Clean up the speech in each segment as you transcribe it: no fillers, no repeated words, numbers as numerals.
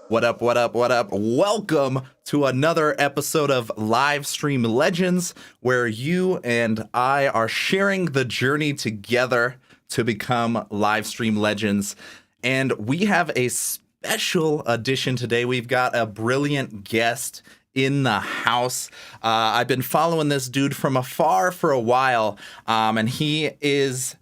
What up, what up, what up? Welcome to another episode of Livestream Legends, where you and I are sharing the journey together to become Livestream Legends. And we have a special edition today. We've got a brilliant guest in the house. I've been following this dude from afar for a while, and he is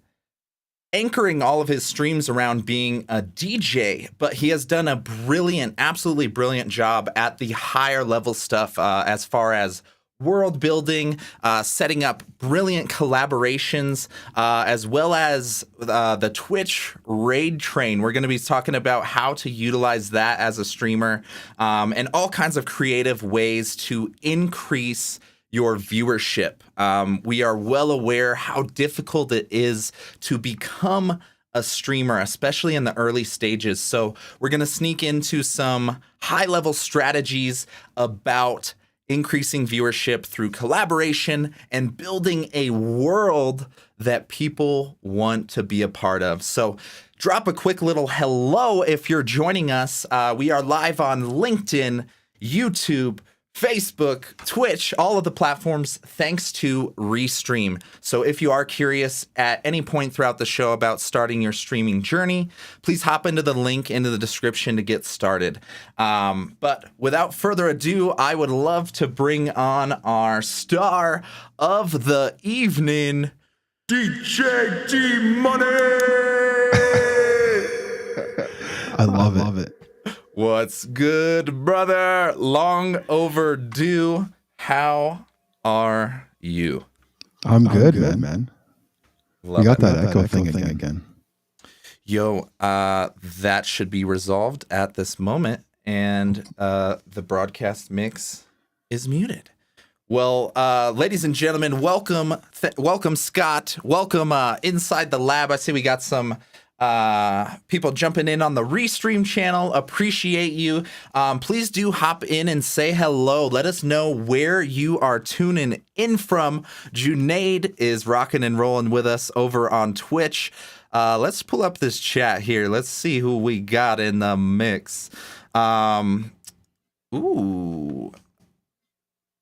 anchoring all of his streams around being a DJ, but he has done a brilliant, absolutely brilliant job at the higher level stuff as far as world building, setting up brilliant collaborations, as well as the Twitch raid train. We're going to be talking about how to utilize that as a streamer and all kinds of creative ways to increase your viewership. We are well aware how difficult it is to become a streamer, especially in the early stages. So we're going to sneak into some high-level strategies about increasing viewership through collaboration and building a world that people want to be a part of. So drop a quick little hello if you're joining us. We are live on LinkedIn, YouTube, Facebook, Twitch, all of the platforms, thanks to Restream. So if you are curious at any point throughout the show about starting your streaming journey, please hop into the link into the description to get started. But without further ado, I would love to bring on our star of the evening, DJ D.Money! I love it. What's good, brother? Long overdue. How are you? I'm good, man. Love You got it. that echo thing again. Yo, that should be resolved at this moment, and the broadcast mix is muted. Well, ladies and gentlemen, welcome, Scott. Welcome inside the lab. I see we got some people jumping in on the Restream channel. Appreciate you. Please do hop in and say hello. Let us know where you are tuning in from. Junaid is rocking and rolling with us over on Twitch. Let's pull up this chat here. Let's see who we got in the mix. Ooh.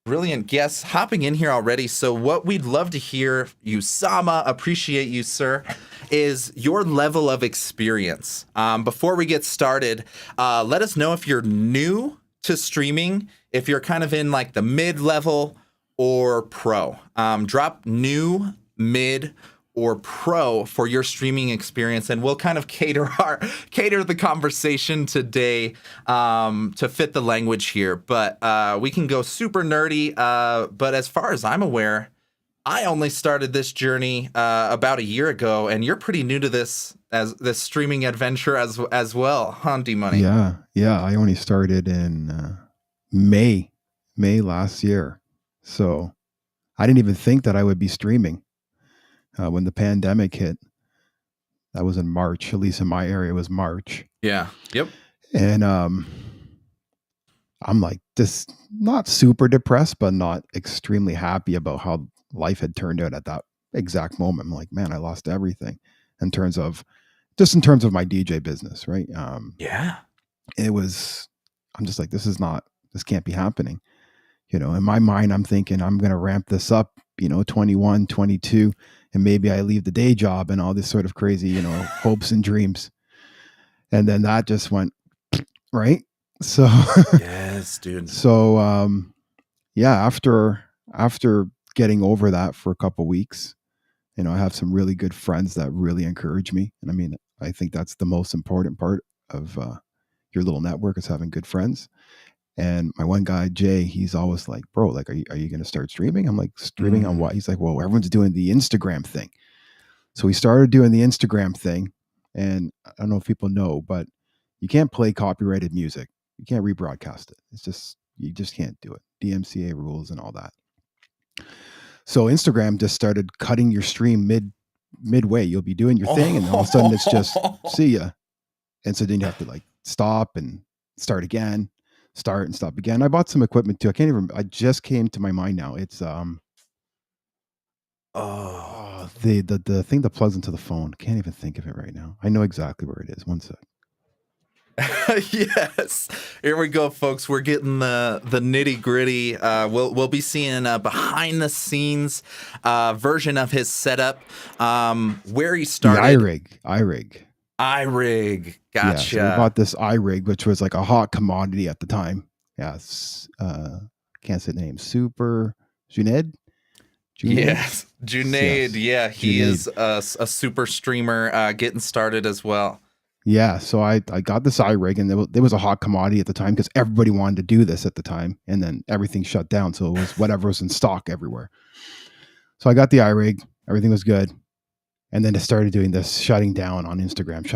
Brilliant guests hopping in here already. So what we'd love to hear, Usama, appreciate you, sir, is your level of experience. Before we get started, let us know if you're new to streaming, if you're kind of in like the mid-level or pro. Drop new, mid, or pro for your streaming experience, and we'll kind of cater the conversation today to fit the language here. But we can go super nerdy. But as far as I'm aware, I only started this journey about a year ago, and you're pretty new to this streaming adventure as well, huh, D.Money? Yeah. I only started in May last year, so I didn't even think that I would be streaming. When the pandemic hit, that was in March, at least in my area, it was March. Yeah. Yep. And I'm like, just not super depressed, but not extremely happy about how life had turned out at that exact moment. I'm like, man, I lost everything in terms of my DJ business, right? Yeah. I'm just like, this can't be happening. In my mind, I'm thinking I'm going to ramp this up, 21, 22, and maybe I leave the day job and all this sort of crazy, hopes and dreams. And then that just went right. So yes, dude. So after getting over that for a couple weeks, I have some really good friends that really encourage me. And I mean, I think that's the most important part of your little network, is having good friends. And my one guy, Jay, he's always like, bro, like, are you going to start streaming? I'm like, streaming on what? He's like, well, everyone's doing the Instagram thing. So we started doing the Instagram thing. And I don't know if people know, but you can't play copyrighted music. You can't rebroadcast it. You just can't do it. DMCA rules and all that. So Instagram just started cutting your stream midway. You'll be doing your thing, and all of a sudden it's just, see ya. And so then you have to like stop and start again. Start and stop again. I bought some equipment too. I just came to my mind now. It's the thing that plugs into the phone. Can't even think of it right now. I know exactly where it is. One sec. Yes, here we go, folks. We're getting the nitty gritty. We'll be seeing a behind the scenes version of his setup, where he The started. iRig. iRig, Yeah, so we gotcha. bought this iRig, which was like a hot commodity at the time. Yeah, can't say the name. Super Junaid? Junaid? Yes, Junaid. Yes, Yeah, he Junaid. is a super streamer, getting started as well. Yeah, so I got this iRig, and there was a hot commodity at the time because everybody wanted to do this at the time, and then everything shut down, so it was whatever was in stock everywhere. So I got the iRig, everything was good, and then it started doing this shutting down on Instagram.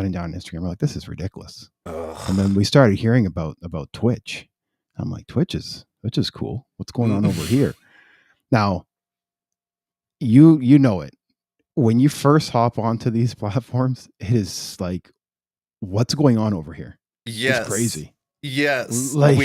We're like, this is ridiculous. And then Ugh. we started hearing about Twitch. I'm like, Twitch is cool. What's going on over here? Now, you know it. When you first hop onto these platforms, it is like, what's going on over here? It's Yes, crazy. yes. Like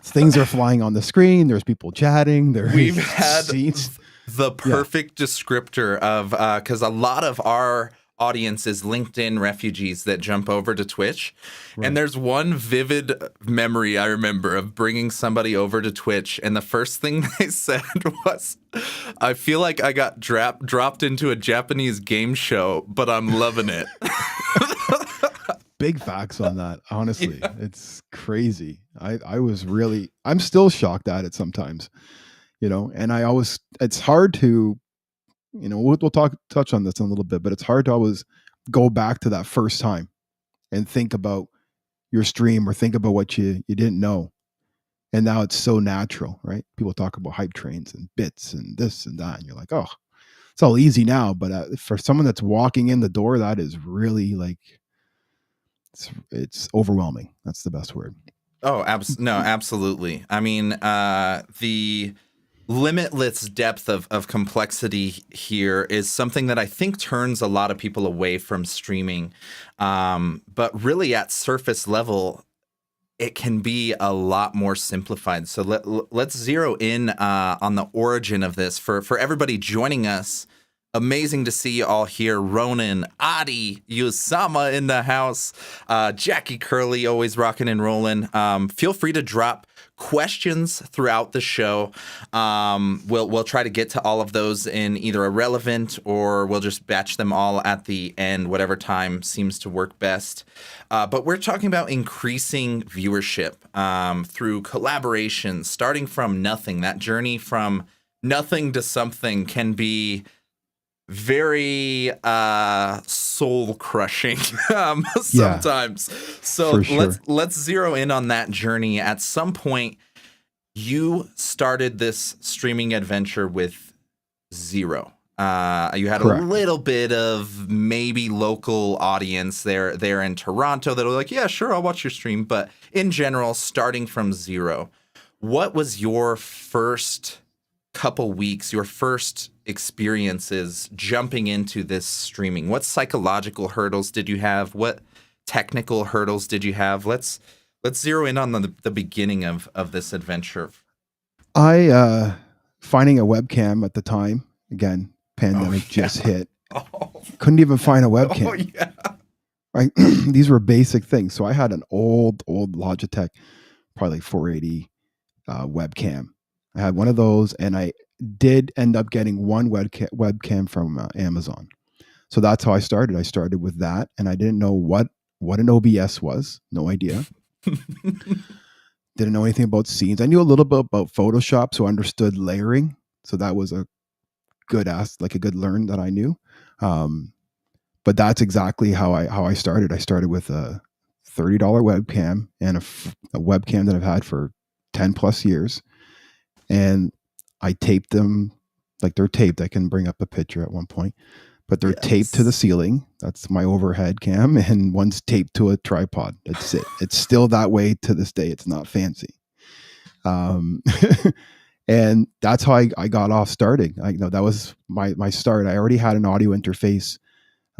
things are flying on the screen. There's people chatting. There's We've had seats. the Yeah, perfect descriptor of, because a lot of our audience is LinkedIn refugees that jump over to Twitch. And right. there's one vivid memory I remember of bringing somebody over to Twitch. And the first thing they said was, I feel like I got dropped into a Japanese game show, but I'm loving it. Big facts on that. Honestly, Yeah. it's crazy. I'm still shocked at it sometimes, and it's hard to, we'll touch on this in a little bit, but it's hard to always go back to that first time and think about your stream or think about what you didn't know. And now it's so natural, right? People talk about hype trains and bits and this and that. And you're like, oh, it's all easy now. But for someone that's walking in the door, that is really like, it's overwhelming. That's the best word. Oh, no, absolutely. I mean, the limitless depth of complexity here is something that I think turns a lot of people away from streaming. But really, at surface level, it can be a lot more simplified. So let's zero in on the origin of this for everybody joining us. Amazing to see you all here. Ronan, Adi, Yusama in the house. Jackie Curley, always rocking and rolling. Feel free to drop questions throughout the show. We'll try to get to all of those in either a relevant, or we'll just batch them all at the end, whatever time seems to work best. But we're talking about increasing viewership through collaboration, starting from nothing. That journey from nothing to something can be very soul crushing Yeah, sometimes. So for sure. let's zero in on that journey. At some point, you started this streaming adventure with zero. You had a Correct. little bit of maybe local audience there in Toronto that were like, yeah, sure, I'll watch your stream. But in general, starting from zero, what was your first couple weeks, your first experiences jumping into this streaming? What psychological hurdles did you have? What technical hurdles did you have? Let's zero in on the beginning of this adventure. I finding a webcam at the time, again, Oh pandemic yeah. just hit. Oh, Couldn't even find a oh webcam. yeah. Right? These were basic things. So I had an old Logitech, probably 480 webcam. I had one of those, and I did end up getting one webcam from Amazon. So that's how I started. I started with that, and I didn't know what an OBS was. No idea. Didn't know anything about scenes. I knew a little bit about Photoshop, so I understood layering. So that was a good learn that I knew. But that's exactly how I started. I started with a $30 webcam and a webcam that I've had for 10 plus years, and I taped them like they're taped. I can bring up a picture at one point, but they're taped to the Yes. ceiling. That's my overhead cam, and one's taped to a tripod. That's it. It's still that way to this day. It's not fancy. Um, and that's how I got off starting. That was my start. I already had an audio interface.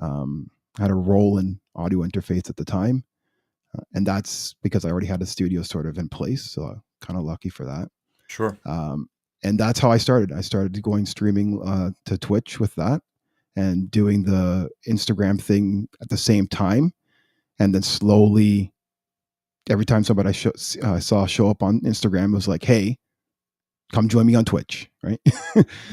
Had a Roland audio interface at the time, and that's because I already had a studio sort of in place. So I'm kind of lucky for that. Sure. And that's how I started. I started going streaming to Twitch with that, and doing the Instagram thing at the same time, and then slowly every time somebody saw show up on Instagram, it was like, hey, come join me on Twitch, right?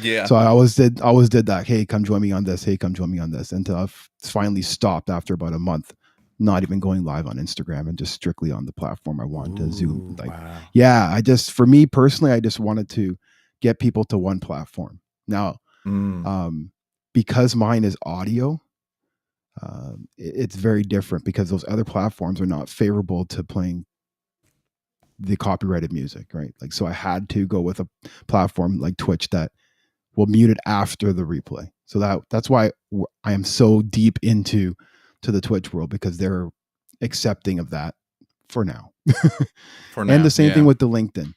Yeah. So I always did that. Hey, come join me on this. Hey, come join me on this. Until I've finally stopped after about a month, not even going live on Instagram and just strictly on the platform I wanted to Zoom. Like, wow. yeah, for me personally, I just wanted to get people to one platform. Now, because mine is audio, it's very different because those other platforms are not favorable to playing the copyrighted music, right? Like, so I had to go with a platform like Twitch that will mute it after the replay. So that's why I am so deep into the Twitch world, because they're accepting of that for now. For And now, the same yeah. thing with the LinkedIn.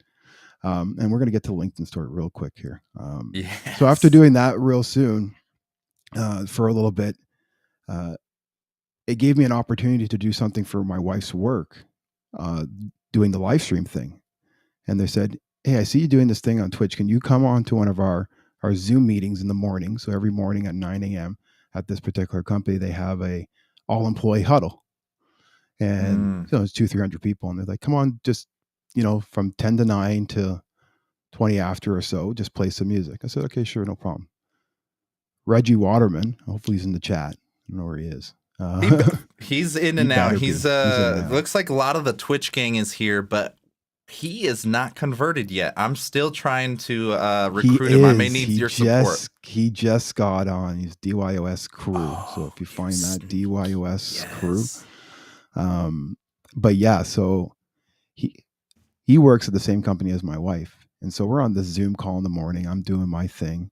And we're going to get to the LinkedIn story real quick here. Yes. So after doing that real soon, for a little bit, it gave me an opportunity to do something for my wife's work, doing the live stream thing. And they said, hey, I see you doing this thing on Twitch. Can you come on to one of our Zoom meetings in the morning? So every morning at 9 a.m. at this particular company, they have a all employee huddle. And so it's 200-300 people. And they're like, come on, just, from 10 to 9 to 20 after or so, just play some music. I said, okay, sure, no problem. Reggie Waterman, hopefully he's in the chat. I don't know where he is. He's in and out. He's in and out. Looks like a lot of the Twitch gang is here, but he is not converted yet. I'm still trying to recruit him. I may need your support. He just got on. He's DYOS crew. So if you find that DYOS crew, but yeah, so he works at the same company as my wife, and so we're on this Zoom call in the morning. I'm doing my thing.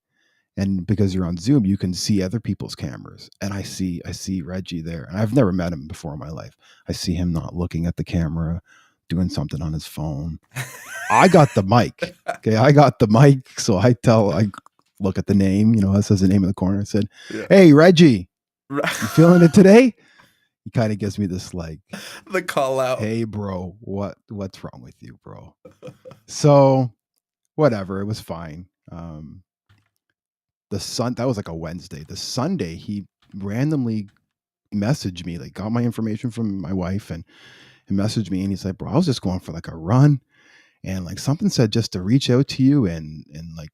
And because you're on Zoom, you can see other people's cameras. And I see Reggie there. And I've never met him before in my life. I see him not looking at the camera, doing something on his phone. I got the mic. Okay. I got the mic. So I look at the name, it says the name in the corner. I said, hey, Reggie, you feeling it today? He kind of gives me this the call out. Hey, bro, what's wrong with you, bro? So whatever. It was fine. That was like a Wednesday. The Sunday, he randomly messaged me, got my information from my wife and messaged me. And he's like, bro, I was just going for a run. And something said just to reach out to you and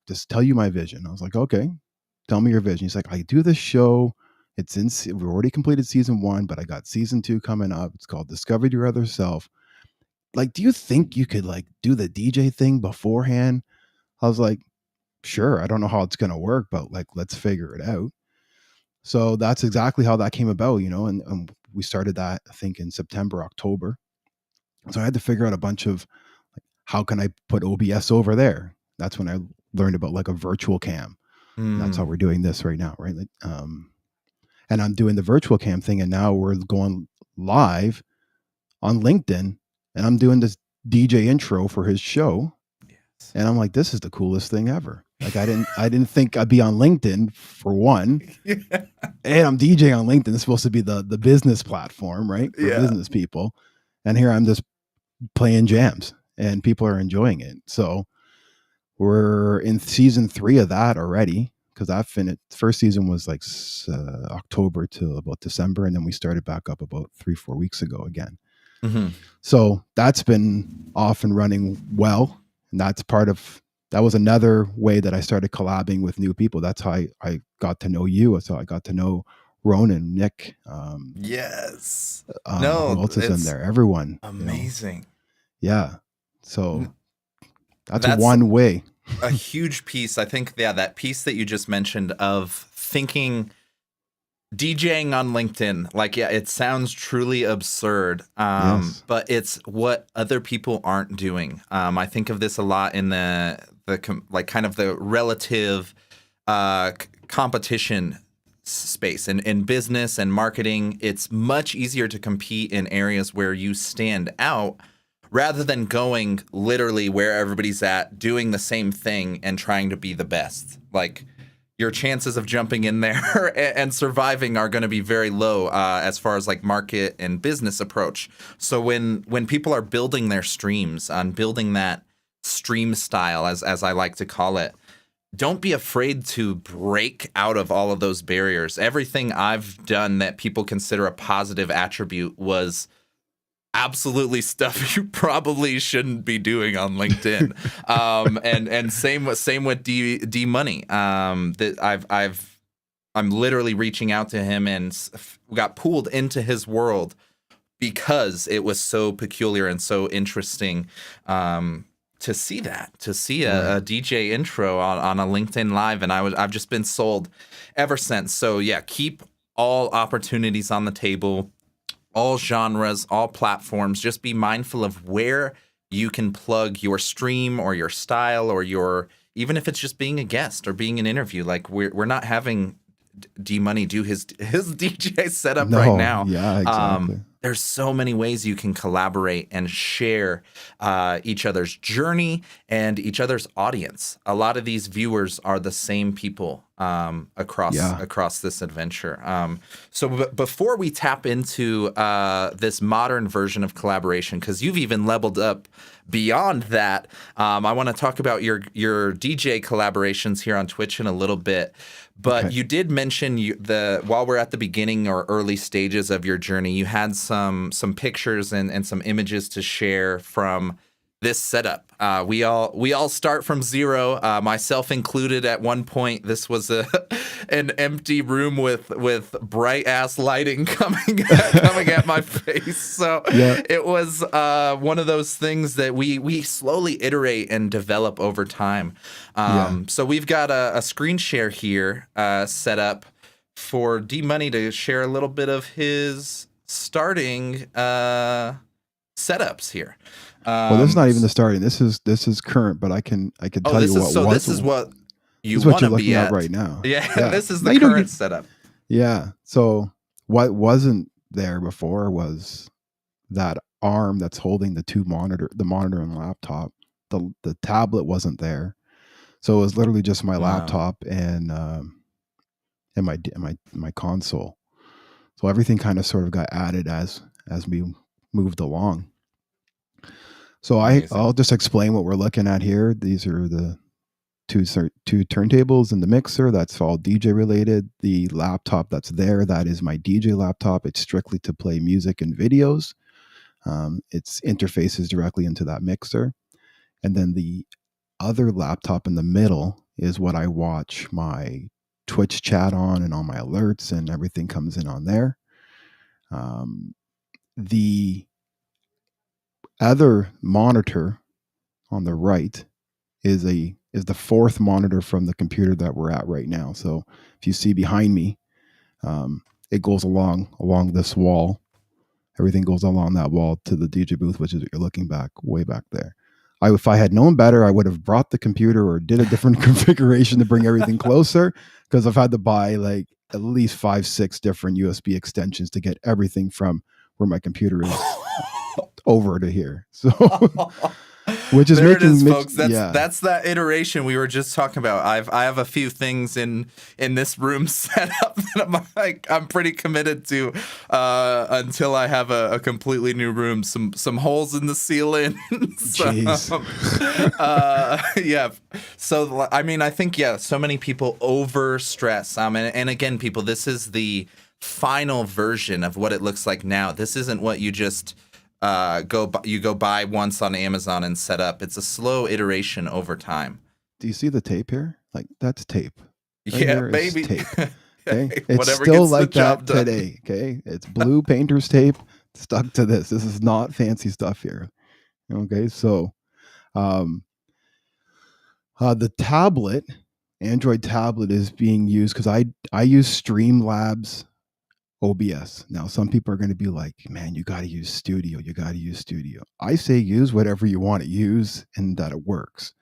just tell you my vision. I was like, okay, tell me your vision. He's like, I do this show. We've already completed season 1, but I got season 2 coming up. It's called Discover Your Other Self. Do you think you could do the DJ thing beforehand? I was like, sure, I don't know how it's going to work, but let's figure it out. So that's exactly how that came about, and we started that, I think, in September, October. So I had to figure out a bunch of how can I put OBS over there? That's when I learned about a virtual cam. That's how we're doing this right now, right? And I'm doing the virtual cam thing, and now we're going live on LinkedIn, and I'm doing this DJ intro for his show. And I'm like, this is the coolest thing ever. I didn't think I'd be on LinkedIn for one. And I'm DJing on LinkedIn. It's supposed to be the business platform, right? For business people. And here I'm just playing jams and people are enjoying it. So we're in season 3 of that already, because that first season was October to about December. And then we started back up about 3-4 weeks ago again. So that's been off and running well. And that was another way that I started collabing with new people. That's how I got to know you. That's how I got to know Ronan, Nick. Yes. Who else is in there? Everyone. Amazing. Yeah. So that's one way. A huge piece. I think, that piece that you just mentioned of thinking DJing on LinkedIn, it sounds truly absurd, Yes. but it's what other people aren't doing. I think of this a lot in the kind of the relative competition space. In business and marketing, it's much easier to compete in areas where you stand out rather than going literally where everybody's at, doing the same thing and trying to be the best. Your chances of jumping in there and surviving are going to be very low as far as market and business approach. So when people are building their streams, on building that stream style, as I like to call it, don't be afraid to break out of all of those barriers. Everything I've done that people consider a positive attribute was absolutely stuff you probably shouldn't be doing on LinkedIn. And same with D.Money. That I'm literally reaching out to him and got pulled into his world because it was so peculiar and so interesting. To see a DJ intro on a LinkedIn Live, and I've just been sold ever since. So yeah, keep all opportunities on the table, all genres, all platforms. Just be mindful of where you can plug your stream or your style or your, even if it's just being a guest or being an interview. Like we're not having D.Money do his DJ setup right No, now. yeah, exactly. There's so many ways you can collaborate and share each other's journey and each other's audience. A lot of these viewers are the same people across this adventure. So before we tap into this modern version of collaboration, because you've even leveled up beyond that, I want to talk about your DJ collaborations here on Twitch in a little bit. But you did mention while we're at the beginning or early stages of your journey, you had some pictures and some images to share from this setup. We all start from zero, myself included. At one point, this was an empty room with bright ass lighting coming at my face. So it was one of those things that we slowly iterate and develop over time. So we've got a screen share here set up for D.Money to share a little bit of his starting setups here. Well, this is not even the starting. This is current, but I can tell you what. So this is what you want to be at right now. Yeah, this is the current setup. Yeah. So what wasn't there before was that arm that's holding the monitor and laptop. The tablet wasn't there, so it was literally just my laptop and my console. So everything kind of sort of got added as we moved along. So I'll just explain what we're looking at here. These are the two turntables and the mixer. That's all DJ related. The laptop that's there, that is my DJ laptop. It's strictly to play music and videos. Its interfaces directly into that mixer. And then the other laptop in the middle is what I watch my Twitch chat on and all my alerts, and everything comes in on there. The other monitor on the right is the fourth monitor from the computer that we're at right now. So if you see behind me, it goes along this wall. Everything goes along that wall to the DJ booth, which is, you're looking way back there. If I had known better, I would have brought the computer or did a different configuration to bring everything closer, because I've had to buy like at least 5-6 different USB extensions to get everything from where my computer is over to here. So which is there it is, folks. That's that iteration we were just talking about. I have a few things in this room set up that I'm pretty committed to until I have a completely new room. Some holes in the ceiling. Yeah. So I mean, I think so many people over stress. And again, people, this is the final version of what it looks like now. This isn't what you just go buy once on Amazon and set up. It's a slow iteration over time. Do you see the tape here? Like, that's tape. Baby. Tape. Okay? It's still like that today. Okay, it's blue painter's tape stuck to this. This is not fancy stuff here. Okay, so the tablet, Android tablet, is being used because I use Streamlabs OBS. Now, some people are going to be like, man, you got to use Studio. I say use whatever you want to use and that it works.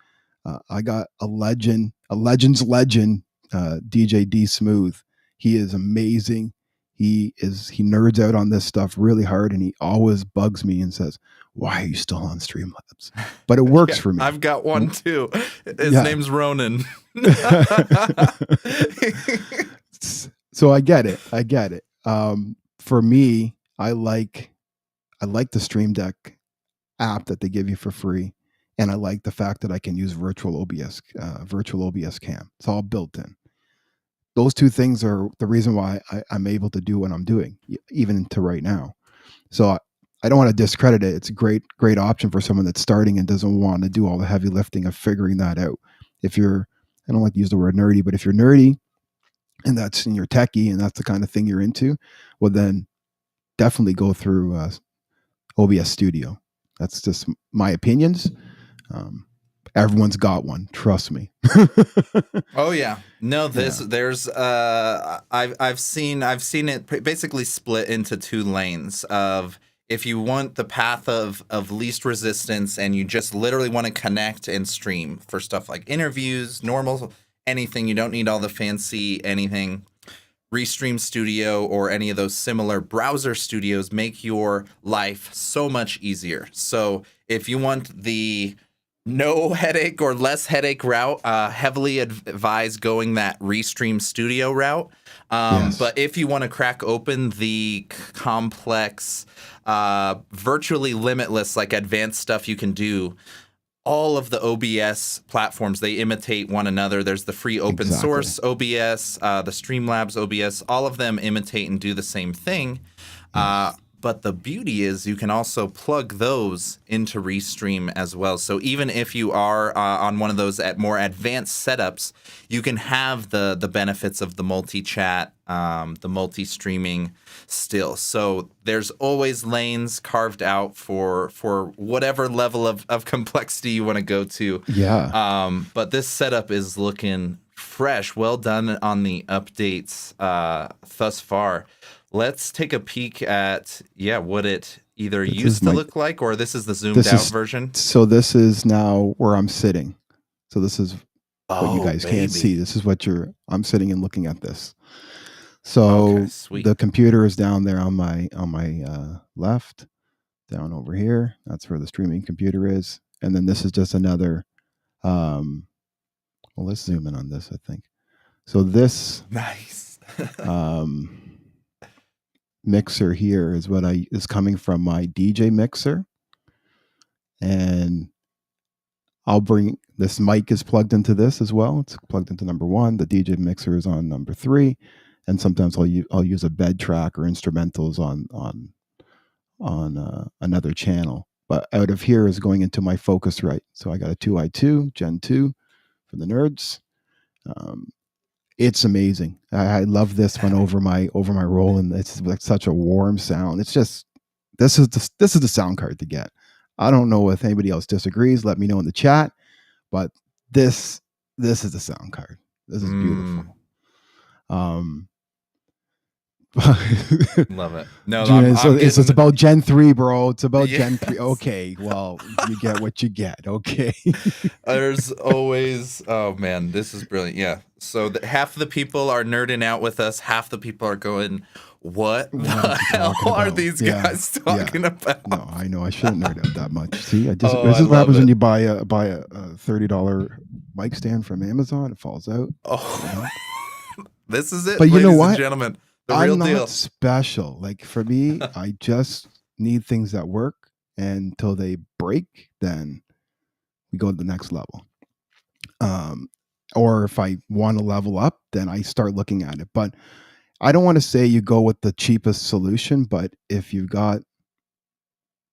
I got a legend's legend, DJ D Smooth. He is amazing. He nerds out on this stuff really hard, and he always bugs me and says, why are you still on Streamlabs? But it works for me. I've got one too. His name's Ronan. So I get it. For me, I like the Stream Deck app that they give you for free, and I like the fact that I can use virtual OBS cam. It's all built in. Those two things are the reason why I'm able to do what I'm doing, even to right now. So I don't want to discredit it. It's a great option for someone that's starting and doesn't want to do all the heavy lifting of figuring that out. If you're, I don't like to use the word nerdy, but if you're nerdy and you're techie and that's the kind of thing you're into, well then definitely go through OBS Studio. That's just my opinions. Everyone's got one. Trust me. Oh yeah, no. There's I've seen it basically split into two lanes of, if you want the path of least resistance and you just literally want to connect and stream for stuff like interviews, normal anything. You don't need all the fancy anything. Restream Studio or any of those similar browser studios make your life so much easier. So if you want the no headache or less headache route, heavily advise going that Restream Studio route. Yes. But if you want to crack open the complex, virtually limitless, like advanced stuff you can do, all of the OBS platforms, they imitate one another. There's the free open source OBS, the Streamlabs OBS, all of them imitate and do the same thing. Yes. But the beauty is you can also plug those into Restream as well. So even if you are on one of those at more advanced setups, you can have the benefits of the multi-chat, the multi-streaming still. So there's always lanes carved out for whatever level of complexity you want to go to. Yeah. But this setup is looking fresh. Well done on the updates thus far. Let's take a peek at what it either used to look like, or this is the zoomed out version. So this is now where I'm sitting. So this is what you guys can't see. This is what I'm sitting and looking at this. So the computer is down there on my left, down over here. That's where the streaming computer is. And then this is just another, well, let's zoom in on this, I think. So this nice mixer here is is coming from my DJ mixer, and I'll bring this mic is plugged into this as well. It's plugged into number 1. The DJ mixer is on number 3, and sometimes I'll use a bed track or instrumentals on another channel. But out of here is going into my Focusrite. So I got a 2i2 Gen 2 for the nerds. It's amazing. I love this one over my roll, and it's like such a warm sound. It's just this is the sound card to get. I don't know if anybody else disagrees. Let me know in the chat. But this is the sound card. This is beautiful. Love it. No, it's about Gen 3, bro. It's about Gen 3. Okay, well, you get what you get. Okay. There's always, oh man, this is brilliant. Yeah. So half the people are nerding out with us. Half the people are going, what the hell are these guys talking about? No, I know. I shouldn't nerd out that much. See, this is what happens when you buy a $30 mic stand from Amazon. It falls out. Oh, this is it. But you know what, gentlemen? I'm not special. Like for me, I just need things that work, and until they break, then we go to the next level. Or if I want to level up, then I start looking at it. But I don't want to say you go with the cheapest solution, but if you've got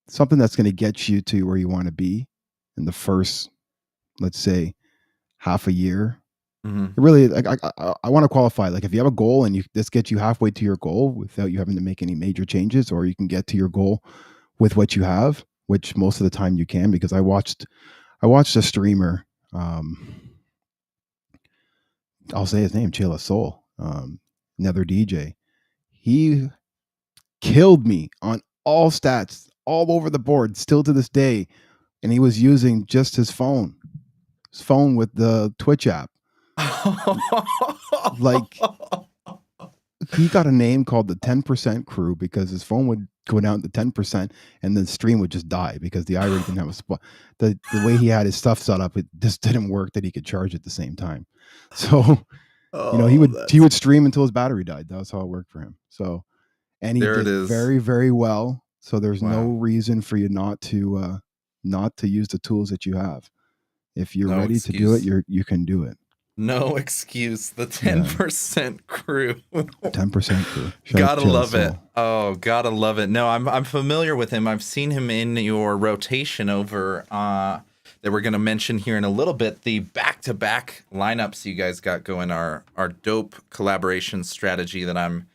something that's going to get you to where you want to be in the first, let's say, half a year. Really, like I want to qualify. Like if you have a goal and this gets you halfway to your goal without you having to make any major changes, or you can get to your goal with what you have, which most of the time you can, because I watched a streamer. I'll say his name, Chela Soul, another DJ. He killed me on all stats, all over the board, still to this day, and he was using just his phone with the Twitch app. Like he got a name called the 10% crew because his phone would go down to 10% and the stream would just die because the iRig didn't have a spot. The way he had his stuff set up, it just didn't work that he could charge at the same time. So he would stream until his battery died. That was how it worked for him. So, and he did very, very well. So there's no reason for you not to use the tools that you have. If you're ready to do it, you can do it. No excuse. The 10% crew. crew. 10% crew. Gotta Chill love it. Soul. Oh, gotta love it. No, I'm familiar with him. I've seen him in your rotation over that we're gonna mention here in a little bit. The back-to-back lineups you guys got going are dope collaboration strategy that I'm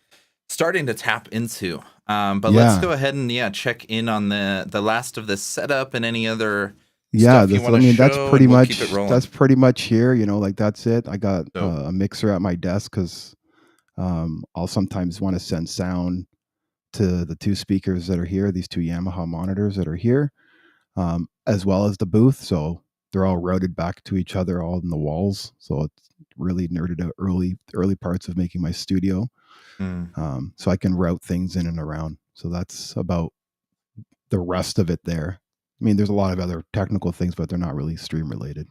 starting to tap into. But let's go ahead and check in on the last of this setup and any other stuff you want to show. That's pretty we'll much keep it rolling. that's pretty much here. Like that's it. I got Dope. a mixer at my desk because I'll sometimes want to send sound to the two speakers that are here, these two Yamaha monitors that are here, as well as the booth. So they're all routed back to each other, all in the walls. So it's really nerded out early parts of making my studio. So I can route things in and around. So that's about the rest of it there. I mean, there's a lot of other technical things, but they're not really stream related.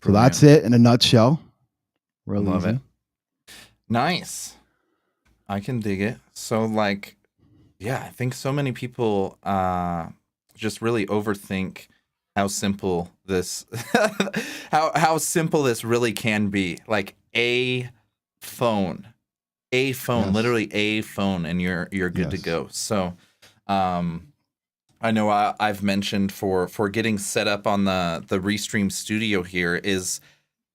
So that's it in a nutshell. Real Love easy. it. Nice. I can dig it. So like, I think so many people just really overthink how simple this how simple this really can be. Like a phone, Yes. literally a phone, and you're good to go. So I know I've mentioned for getting set up on the Restream studio here is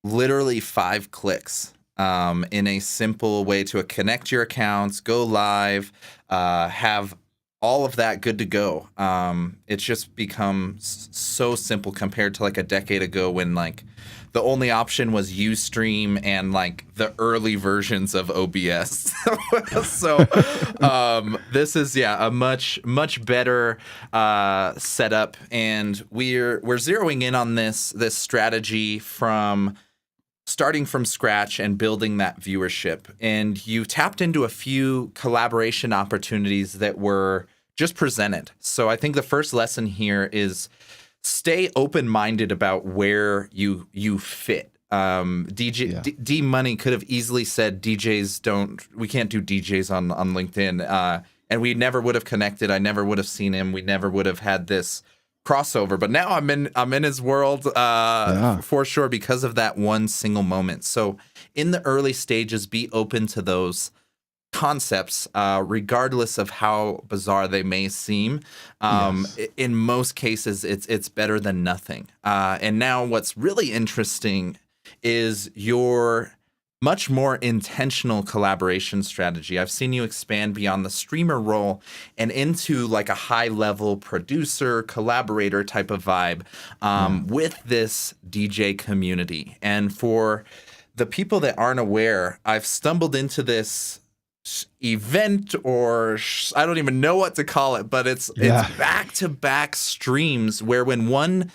literally 5 clicks in a simple way to connect your accounts, go live, have all of that good to go. It's just become so simple compared to like a decade ago when like the only option was Ustream and like the early versions of OBS. So this is a much better setup, and we're zeroing in on this strategy from starting from scratch and building that viewership. And you tapped into a few collaboration opportunities that were just presented. So I think the first lesson here is stay open-minded about where you fit. D.Money could have easily said we can't do DJs on LinkedIn. And we never would have connected. I never would have seen him. We never would have had this crossover, but now I'm in his world for sure because of that one single moment. So in the early stages, be open to those concepts, regardless of how bizarre they may seem. In most cases, it's better than nothing. And now what's really interesting is your much more intentional collaboration strategy. I've seen you expand beyond the streamer role and into like a high-level producer, collaborator type of vibe with this DJ community. And for the people that aren't aware, I've stumbled into this event, or I don't even know what to call it, but it's back-to-back streams where when one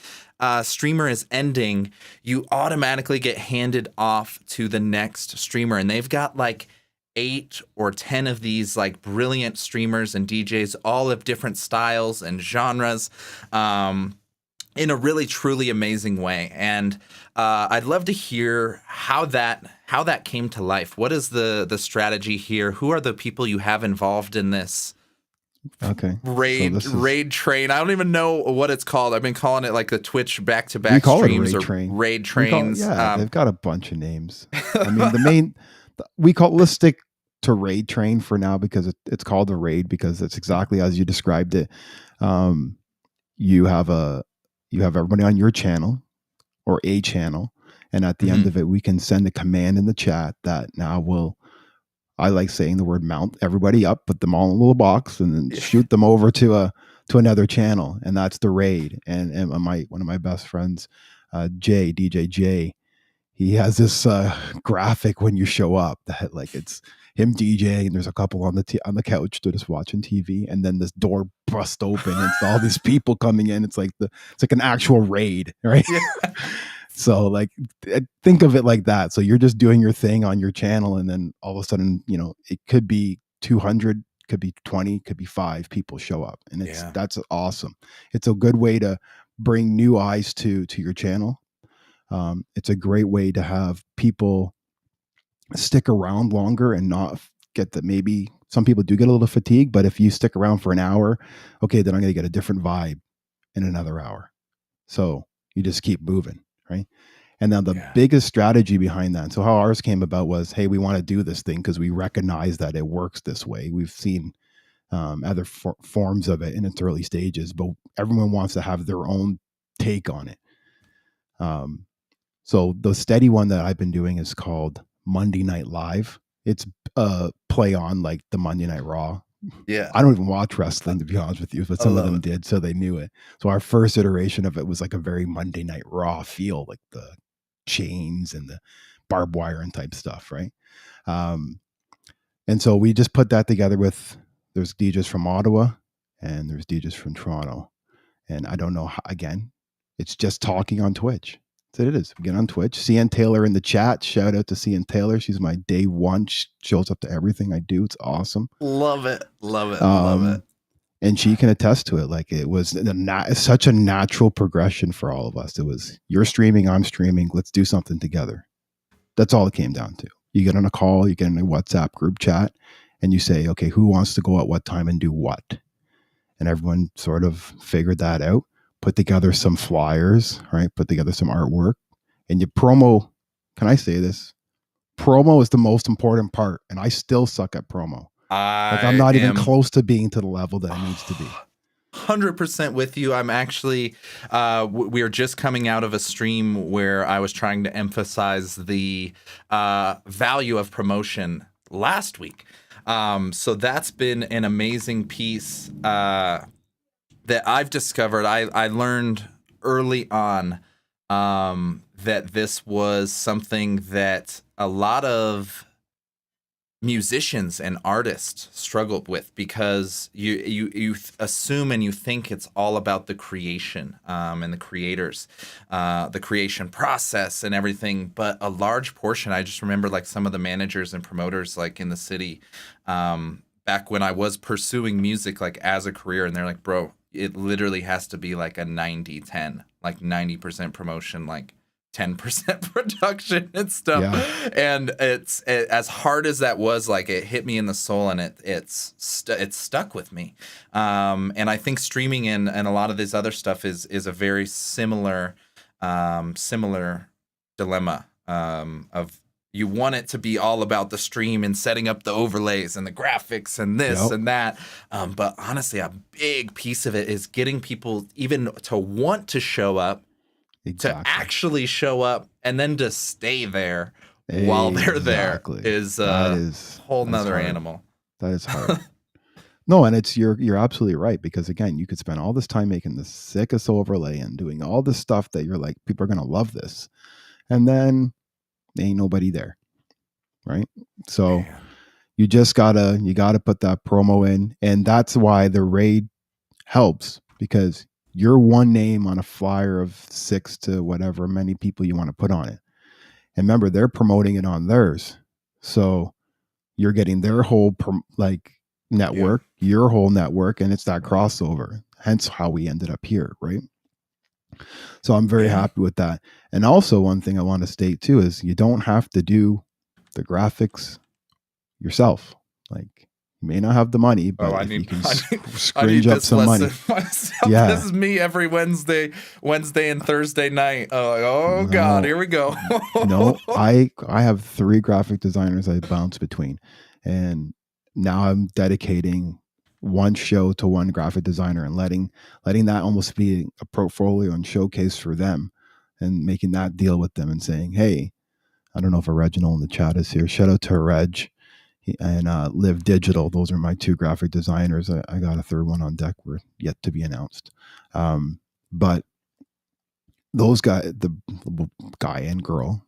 streamer is ending, you automatically get handed off to the next streamer, and they've got like 8 or 10 of these like brilliant streamers and DJs, all of different styles and genres, in a really truly amazing way. And I'd love to hear how that came to life. What is the strategy here? Who are the people you have involved in this? Raid train. I don't even know what it's called. I've been calling it like the Twitch back-to-back streams or raid trains. They've got a bunch of names. I mean, let's stick to raid train for now because it's called a raid because it's exactly as you described it. You have everybody on your channel or a channel, and at the end of it, we can send a command in the chat that now I like saying the word mount everybody up, put them all in a little box, and then shoot them over to another channel, and that's the raid. And one of my best friends, DJ J, he has this graphic when you show up that like it's him DJ, and there's a couple on the couch they're just watching TV, and then this door busts open, and it's all these people coming in. It's like an actual raid, right? Yeah. So like think of it like that. So you're just doing your thing on your channel, and then all of a sudden, it could be 200, could be 20, could be 5 people show up, and that's awesome. It's a good way to bring new eyes to your channel. It's a great way to have people stick around longer and not get that. Maybe some people do get a little fatigued, but if you stick around for an hour, okay, then I'm going to get a different vibe in another hour. So you just keep moving, right? And then the Yeah. biggest strategy behind that, so how ours came about was, hey, we want to do this thing because we recognize that it works this way. We've seen other forms of it in its early stages, but everyone wants to have their own take on it. So the steady one that I've been doing is called Monday Night Live. It's a play on like the Monday Night Raw. Yeah. I don't even watch wrestling, to be honest with you, but some of them it. did, so they knew it. So our first iteration of it was like a very Monday Night Raw feel, like the chains and the barbed wire and type stuff, right? And so we just put that together with, there's DJs from Ottawa and there's DJs from Toronto. And I don't know how, again, it's just talking on Twitch. That's what it is. We get on Twitch. CN Taylor in the chat. Shout out to CN Taylor. She's my day one. She shows up to everything I do. It's awesome. Love it. Love it. Love it. And she can attest to it. Like, it was such a natural progression for all of us. It was, you're streaming, I'm streaming. Let's do something together. That's all it came down to. You get on a call, you get in a WhatsApp group chat, and you say, okay, who wants to go at what time and do what? And everyone sort of figured that out, put together some flyers, right? Put together some artwork, and you promo. Can I say this? Promo is the most important part, and I still suck at promo. I'm not even close to being to the level that it needs to be. 100% with you. I'm actually, we are just coming out of a stream where I was trying to emphasize the value of promotion last week. So that's been an amazing piece that I've discovered. I learned early on that this was something that a lot of musicians and artists struggled with, because you assume and you think it's all about the creation and the creators, the creation process and everything. But a large portion, I just remember like some of the managers and promoters like in the city back when I was pursuing music like as a career, and they're like, bro, it literally has to be like a 90-10, like 90% promotion, like 10% production and stuff. Yeah. And as hard as that was, like it hit me in the soul, and it's stuck with me. And I think streaming and a lot of this other stuff is a very similar dilemma of, you want it to be all about the stream and setting up the overlays and the graphics and this and that. But honestly, a big piece of it is getting people even to want to show up, to actually show up, and then to stay there while they're there is a whole nother animal. That is hard. No, and you're absolutely right, because again, you could spend all this time making the sickest overlay and doing all this stuff that you're like, people are gonna love this, and then ain't nobody there, right? So you just gotta put that promo in, and that's why the raid helps, because you're one name on a flyer of 6 to whatever many people you want to put on it. And remember, they're promoting it on theirs. So you're getting their whole network, your whole network, and it's that crossover. Hence how we ended up here, right? So I'm very happy with that. And also, one thing I want to state too is you don't have to do the graphics yourself. Like, you may not have the money, but you can scringe up some money. Yeah. This is me every Wednesday and Thursday night. Oh, God, here we go. No, I have 3 graphic designers I bounce between, and now I'm dedicating one show to one graphic designer and letting that almost be a portfolio and showcase for them, and making that deal with them and saying, hey, I don't know if a Reginald in the chat is here. Shout out to Reg and Live Digital. Those are my 2 graphic designers. I got a third one on deck. We're yet to be announced. But those guys, the guy and girl,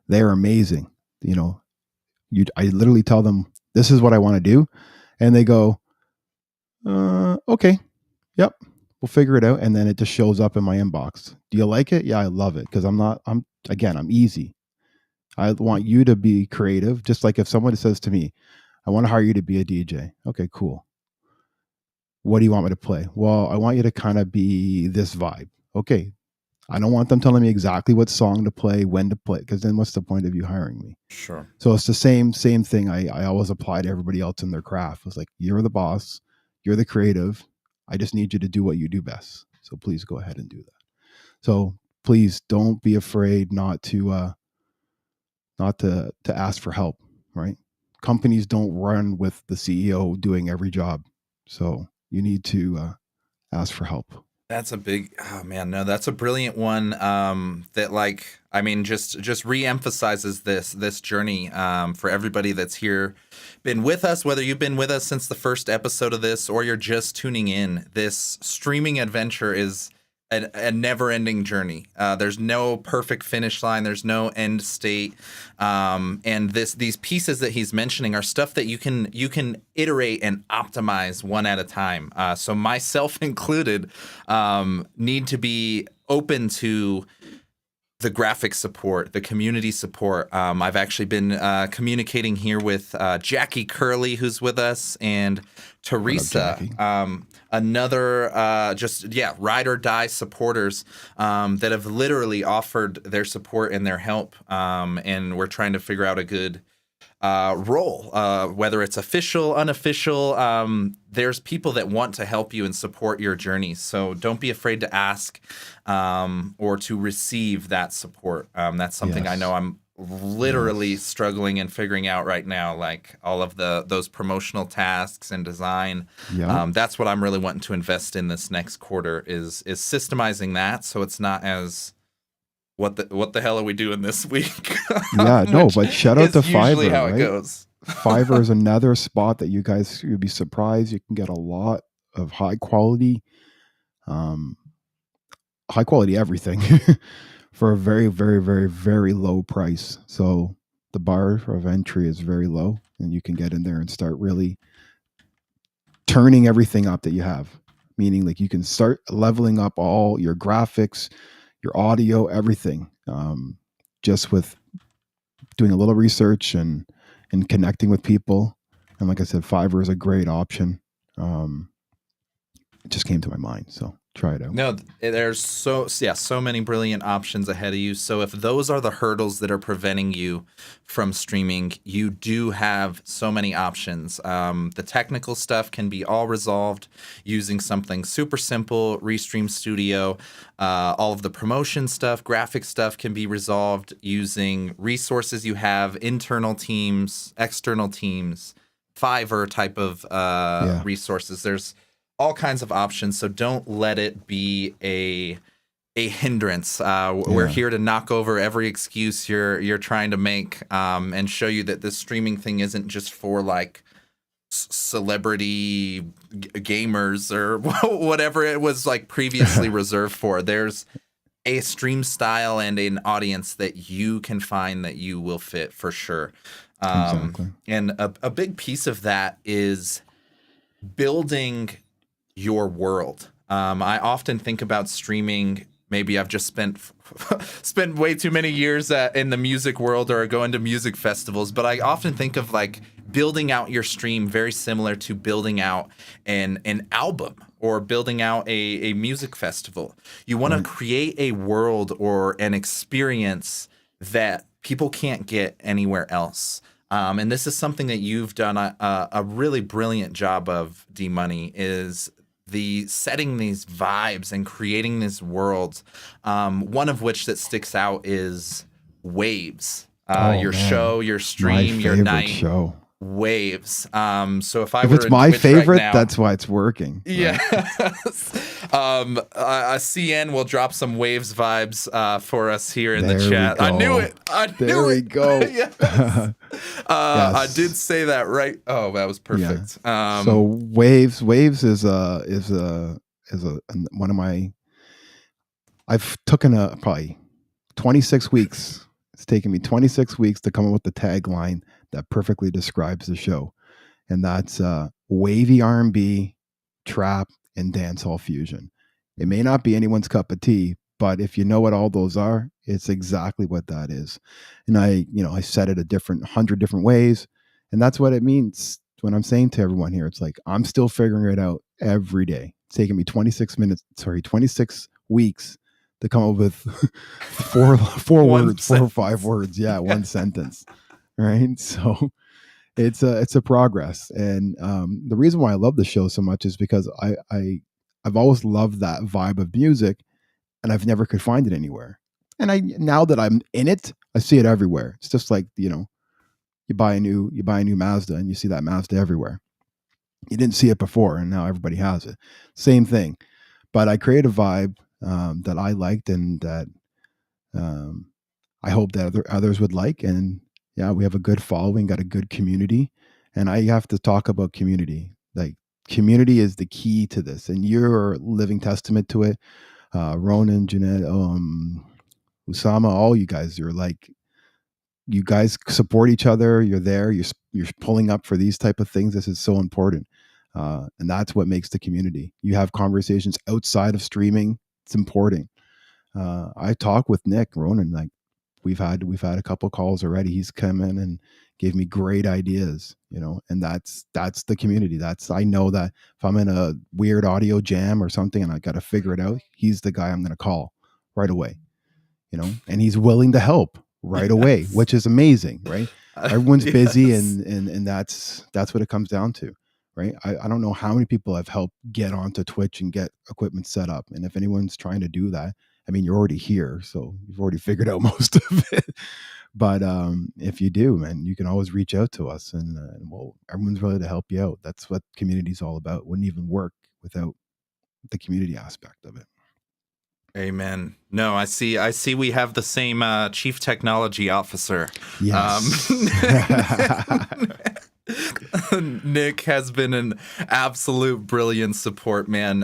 they're amazing. You know, I literally tell them, this is what I want to do. And they go, okay, yep, we'll figure it out. And then it just shows up in my inbox. Do you like it? Yeah, I love it. Because I'm easy. I want you to be creative. Just like if someone says to me, I want to hire you to be a DJ. Okay, cool. What do you want me to play? Well, I want you to kind of be this vibe. Okay. I don't want them telling me exactly what song to play, when to play, because then what's the point of you hiring me? Sure. So it's the same thing I always apply to everybody else in their craft. It's like, you're the boss, you're the creative. I just need you to do what you do best. So please go ahead and do that. So please don't be afraid not to ask for help, right? Companies don't run with the CEO doing every job. So you need to ask for help. That's a big, oh man, no, that's a brilliant one. That like, I mean, just re-emphasizes this journey for everybody that's here, been with us, whether you've been with us since the first episode of this or you're just tuning in. This streaming adventure is a never-ending journey. There's no perfect finish line. There's no end state. And these pieces that he's mentioning are stuff that you can iterate and optimize one at a time. So myself included, need to be open to the graphic support, the community support. I've actually been communicating here with Jackie Curley, who's with us, and Teresa, another ride or die supporters that have literally offered their support and their help. And we're trying to figure out a good role, whether it's official, unofficial. There's people that want to help you and support your journey. So don't be afraid to ask or to receive that support. That's something I know I'm literally struggling and figuring out right now, like all of those promotional tasks and design. That's what I'm really wanting to invest in this next quarter is systemizing that, so it's not as what the hell are we doing this week? But shout out to Fiverr, how right? It goes. Fiverr is another spot that you'd be surprised. You can get a lot of high quality everything for a very, very, very, very low price. So the bar of entry is very low, and you can get in there and start really turning everything up that you have. Meaning, like, you can start leveling up all your graphics, your audio, everything, just with doing a little research and connecting with people. And like I said, Fiverr is a great option. It just came to my mind, so try it out. No, there's so many brilliant options ahead of you. So if those are the hurdles that are preventing you from streaming, you do have so many options. The technical stuff can be all resolved using something super simple, Restream Studio. All of the promotion stuff, graphic stuff can be resolved using resources you have, internal teams, external teams, Fiverr type of resources. There's all kinds of options, so don't let it be a hindrance. We're here to knock over every excuse you're trying to make, and show you that this streaming thing isn't just for like celebrity gamers or whatever it was like previously reserved for. There's a stream style and an audience that you can find that you will fit for sure. Exactly. And a big piece of that is building your world. I often think about streaming. Maybe I've just spent way too many years in the music world or going to music festivals, but I often think of like building out your stream very similar to building out an album or building out a music festival. You want to create a world or an experience that people can't get anywhere else. And this is something that you've done a really brilliant job of, D.Money, is the setting these vibes and creating these worlds. One of which that sticks out is Waves. Your show, your stream, your night. Show. Waves. So if it's my favorite, right now, that's why it's working. Right? Yeah. CN will drop some Waves vibes for us here in the chat. I knew it. There we go. Yes. Yes. I did say that right. Oh, that was perfect. Yeah. So Waves is one of my. I've taken probably 26 weeks. It's taken me 26 weeks to come up with the tagline that perfectly describes the show, and that's wavy R&B, trap, and dancehall fusion. It may not be anyone's cup of tea, but if you know what all those are, it's exactly what that is. And I said it 100 different ways, and that's what it means when I'm saying to everyone here. It's like I'm still figuring it out every day. It's taken me 26 weeks to come up with four words, 4 or 5 words. Yeah, one sentence. Right. So it's a progress. And the reason why I love the show so much is because I've always loved that vibe of music. and I've never could find it anywhere. And now that I'm in it, I see it everywhere. It's just like, you buy a new Mazda and you see that Mazda everywhere. You didn't see it before, and now everybody has it. Same thing. But I create a vibe that I liked, and that um, I hope that others would like. And yeah, we have a good following, got a good community. And I have to talk about community. Like, community is the key to this, and you're a living testament to it. Ronan, Jeanette, Usama, all you guys are like, you guys support each other. You're there. You're pulling up for these type of things. This is so important, and that's what makes the community. You have conversations outside of streaming. It's important. I talk with Nick Ronan. Like, we've had a couple calls already. He's come in and gave me great ideas. And that's the community. I know that if I'm in a weird audio jam or something and I got to figure it out, he's the guy I'm going to call right away. And he's willing to help right away, which is amazing, right? Everyone's busy, and that's what it comes down to, right? I don't know how many people I've helped get onto Twitch and get equipment set up. And if anyone's trying to do that, I mean, you're already here, so you've already figured out most of it. But if you do, man, you can always reach out to us, and everyone's ready to help you out. That's what community's all about. Wouldn't even work without the community aspect of it. Amen. No, I see we have the same chief technology officer. Yes. Nick has been an absolute brilliant support, man,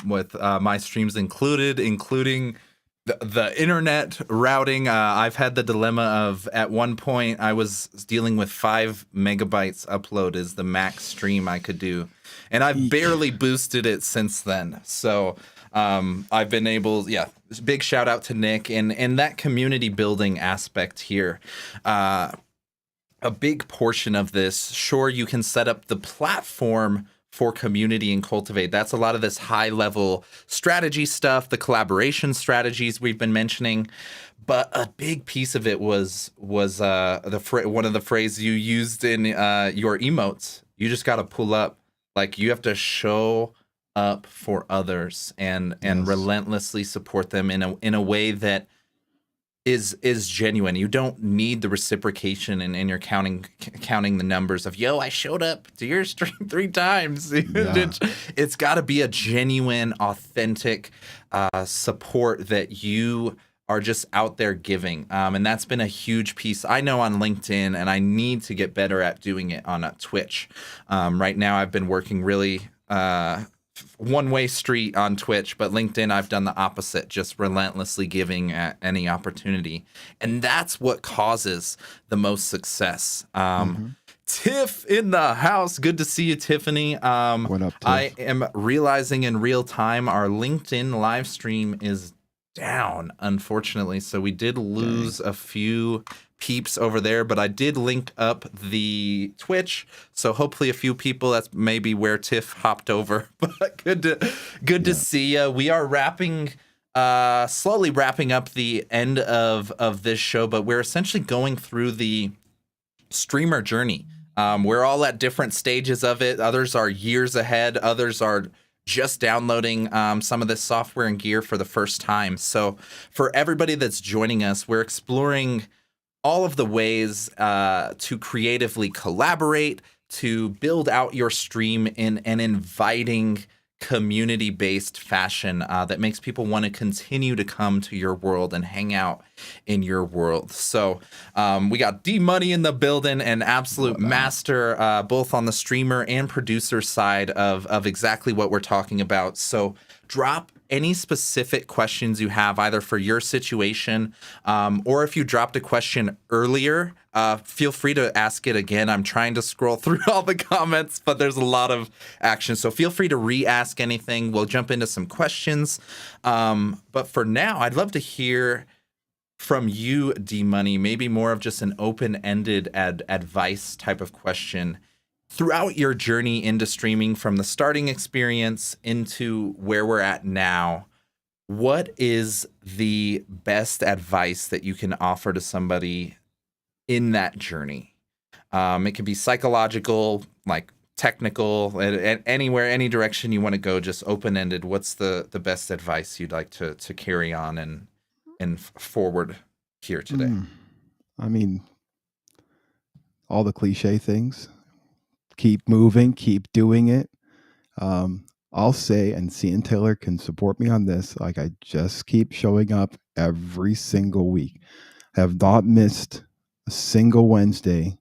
with my streams including the internet routing. I've had the dilemma of, at one point, I was dealing with 5 megabytes upload is the max stream I could do. And I've barely boosted it since then. So I've been able, big shout out to Nick and that community building aspect here. A big portion of this, sure, you can set up the platform for community and cultivate. That's a lot of this high level strategy stuff, the collaboration strategies we've been mentioning. But a big piece of it was one of the phrases you used in your emotes. You just got to pull up. Like, you have to show up for others and relentlessly support them in a way that is genuine. You don't need the reciprocation and you're counting the numbers of, yo, I showed up to your stream 3 times. Yeah. It's got to be a genuine, authentic support that you are just out there giving. And that's been a huge piece, I know, on LinkedIn, and I need to get better at doing it on Twitch. Right now I've been working really one-way street on Twitch, but LinkedIn, I've done the opposite, just relentlessly giving at any opportunity. And that's what causes the most success. Tiff in the house. Good to see you, Tiffany. What up, Tiff? I am realizing in real time our LinkedIn live stream is down, unfortunately. So we did lose a few peeps over there, but I did link up the Twitch, so hopefully a few people, that's maybe where Tiff hopped over. But good to see you. We are slowly wrapping up the end of this show, but we're essentially going through the streamer journey. We're all at different stages of it. Others are years ahead. Others are just downloading some of this software and gear for the first time. So for everybody that's joining us, we're exploring all of the ways to creatively collaborate, to build out your stream in an inviting, community-based fashion that makes people want to continue to come to your world and hang out in your world. So we got D.Money in the building, an absolute master, both on the streamer and producer side of exactly what we're talking about. So drop any specific questions you have, either for your situation or if you dropped a question earlier, feel free to ask it again. I'm trying to scroll through all the comments, but there's a lot of action. So feel free to re-ask anything. We'll jump into some questions. But for now, I'd love to hear from you, D.Money, maybe more of just an open-ended advice type of question. Throughout your journey into streaming, from the starting experience into where we're at now, what is the best advice that you can offer to somebody in that journey? It can be psychological, like technical, and anywhere, any direction you want to go, just open ended. What's the best advice you'd like to carry on and forward here today? I mean, all the cliche things. Keep moving, keep doing it. I'll say, and Cian Taylor can support me on this, like I just keep showing up every single week. I have not missed a single Wednesday.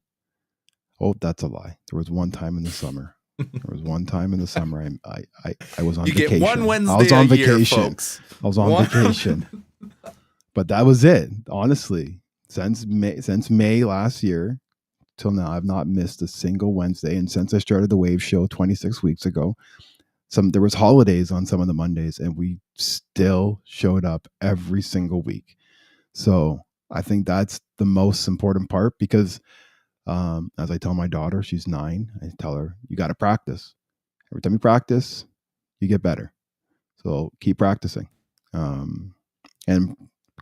Oh, that's a lie. There was one time in the summer. There was one time in the summer I was on You vacation. get one Wednesday I was on a year, vacation. folks. I was on vacation. But that was it. Honestly, since May last year till now, I've not missed a single Wednesday. And since I started the Wave Show 26 weeks ago, there was holidays on some of the Mondays, and we still showed up every single week. So I think that's the most important part, because as I tell my daughter, she's 9, I tell her, you got to practice. Every time you practice, you get better. So keep practicing. And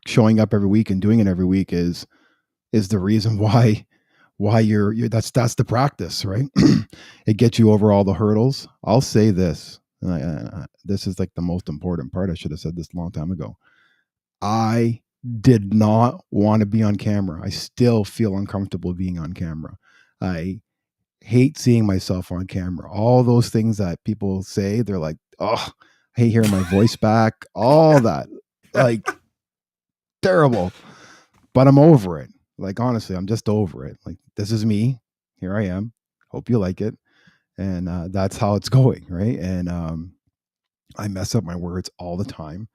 showing up every week and doing it every week is the reason why you're that's the practice, right? It gets you over all the hurdles. I'll say this, and this is like the most important part. I should have said this a long time ago. I did not want to be on camera. I still feel uncomfortable being on camera. I hate seeing myself on camera. All those things that people say, they're like, oh, I hate hearing my voice back. All that, like, terrible. But I'm over it. Like, honestly, I'm just over it. Like, this is me. Here I am. Hope you like it. And that's how it's going, right? And I mess up my words all the time.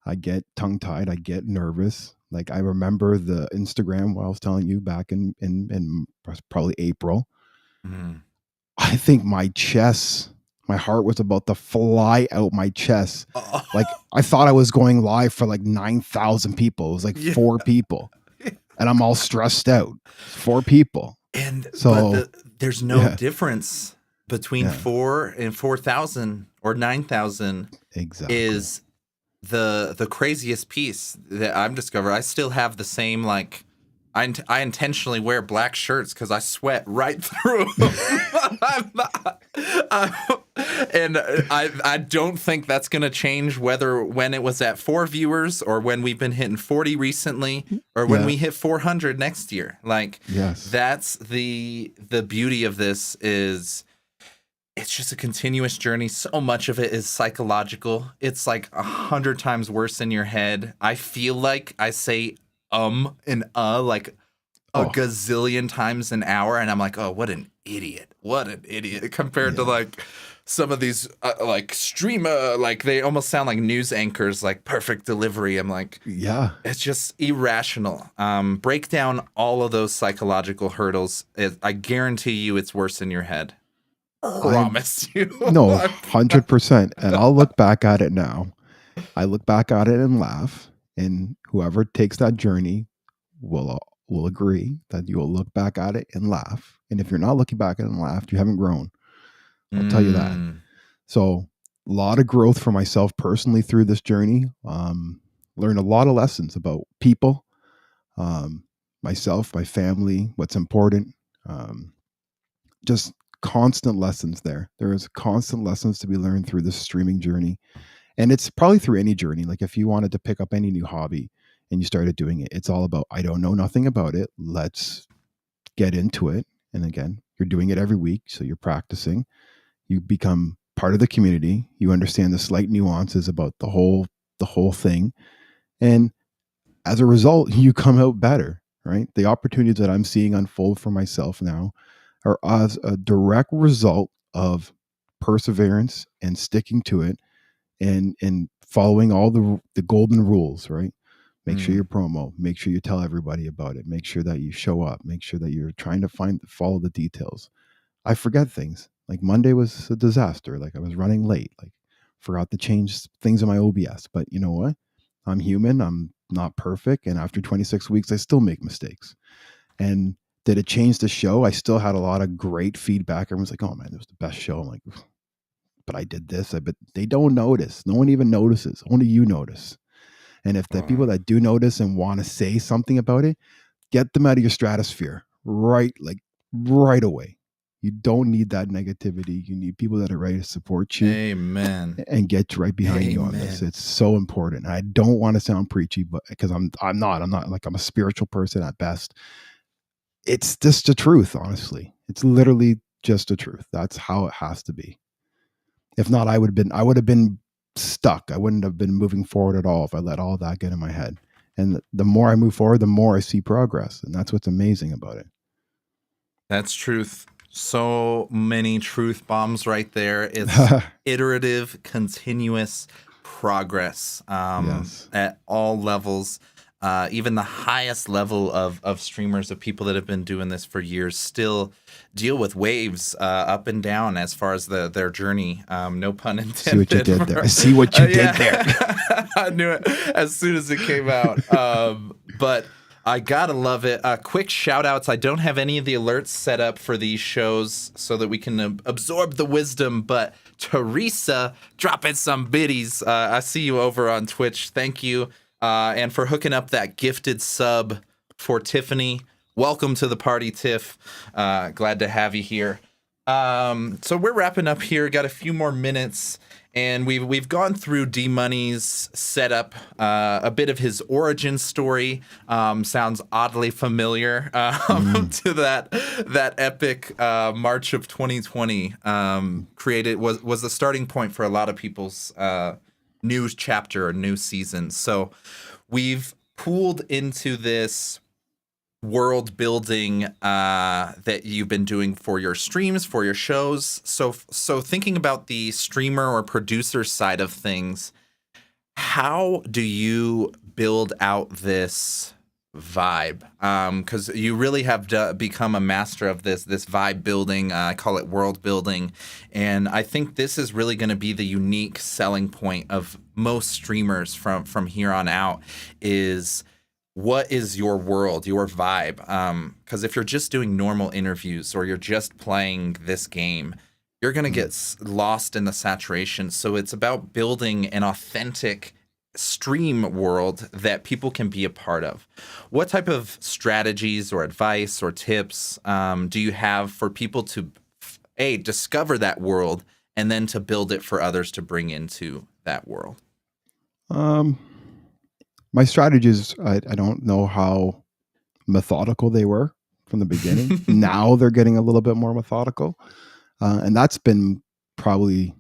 I get tongue tied. I get nervous. Like, I remember the Instagram, what I was telling you back in probably April. I think my heart was about to fly out my chest. Like, I thought I was going live for like 9,000 people. It was like 4 people. And I'm all stressed out. 4 people. And so but there's no difference between 4 and 4,000 or 9,000. Exactly. Is the craziest piece that I'm discovering. I still have the same, like, I intentionally wear black shirts because I sweat right through them. And I don't think that's going to change when it was at 4 viewers or when we've been hitting 40 recently or when we hit 400 next year. Like, that's the beauty of this is it's just a continuous journey. So much of it is psychological. It's like 100 times worse in your head. I feel like I say and like a gazillion times an hour, and I'm like, oh, what an idiot compared to like some of these like streamer, like they almost sound like news anchors, like perfect delivery. I'm like, it's just irrational. Break down all of those psychological hurdles. I guarantee you it's worse in your head. Promise you. No, 100%. And I'll look back at it now. I look back at it and laugh, and whoever takes that journey will agree that you will look back at it and laugh. And if you're not looking back at it and laugh, you haven't grown. I'll tell you that. So a lot of growth for myself personally through this journey. Learned a lot of lessons about people, myself, my family, what's important. Just constant lessons there. There is constant lessons to be learned through this streaming journey. And it's probably through any journey. Like, if you wanted to pick up any new hobby and you started doing it, it's all about, I don't know nothing about it. Let's get into it. And again, you're doing it every week. So you're practicing. You become part of the community. You understand the slight nuances about the whole thing. And as a result, you come out better, right? The opportunities that I'm seeing unfold for myself now are as a direct result of perseverance and sticking to it and following all the golden rules, right? Make sure you promo, make sure you tell everybody about it, make sure that you show up, make sure that you're trying to follow the details. I forget things. Like, Monday was a disaster. Like, I was running late, like forgot to change things in my OBS. But you know what? I'm human. I'm not perfect. And after 26 weeks, I still make mistakes. And did it change the show? I still had a lot of great feedback. Everyone's like, oh man, it was the best show. I'm like, but I did this. But they don't notice. No one even notices. Only you notice. And if the people that do notice and want to say something about it, get them out of your stratosphere right away. You don't need that negativity. You need people that are ready to support you Amen. and get right behind you on this. It's so important. I don't want to sound preachy, but because I'm not like, I'm a spiritual person at best. It's just the truth, honestly. It's literally just the truth. That's how it has to be. If not, I would have been stuck. I wouldn't have been moving forward at all if I let all that get in my head. And the more I move forward, the more I see progress. And that's what's amazing about it. That's truth. So many truth bombs right there. It's iterative, continuous progress Yes. at all levels. Even the highest level of streamers, of people that have been doing this for years, still deal with waves up and down as far as their journey. No pun intended. See what you did there. I see what you did there. I knew it as soon as it came out. But I gotta love it. Quick shout outs. I don't have any of the alerts set up for these shows so that we can absorb the wisdom, but Teresa dropping some biddies. I see you over on Twitch. Thank you. And for hooking up that gifted sub for Tiffany. Welcome to the party, Tiff. Glad to have you here. So we're wrapping up here. Got a few more minutes, and we've gone through D.Money's setup, a bit of his origin story. Sounds oddly familiar to that epic March of 2020. Created was the starting point for a lot of people's new chapter or new season. So we've pooled into this world building that you've been doing for your streams, for your shows. So thinking about the streamer or producer side of things, how do you build out this vibe? Because you really have become a master of this vibe building. I call it world building, and I think this is really going to be the unique selling point of most streamers from here on out. Is what is your world, your vibe? Because if you're just doing normal interviews or you're just playing this game, you're going to get lost in the saturation. So it's about building an authentic stream world that people can be a part of. What type of strategies or advice or tips do you have for people to discover that world and then to build it for others to bring into that world? My strategies, I don't know how methodical they were from the beginning. Now they're getting a little bit more methodical. And that's been probably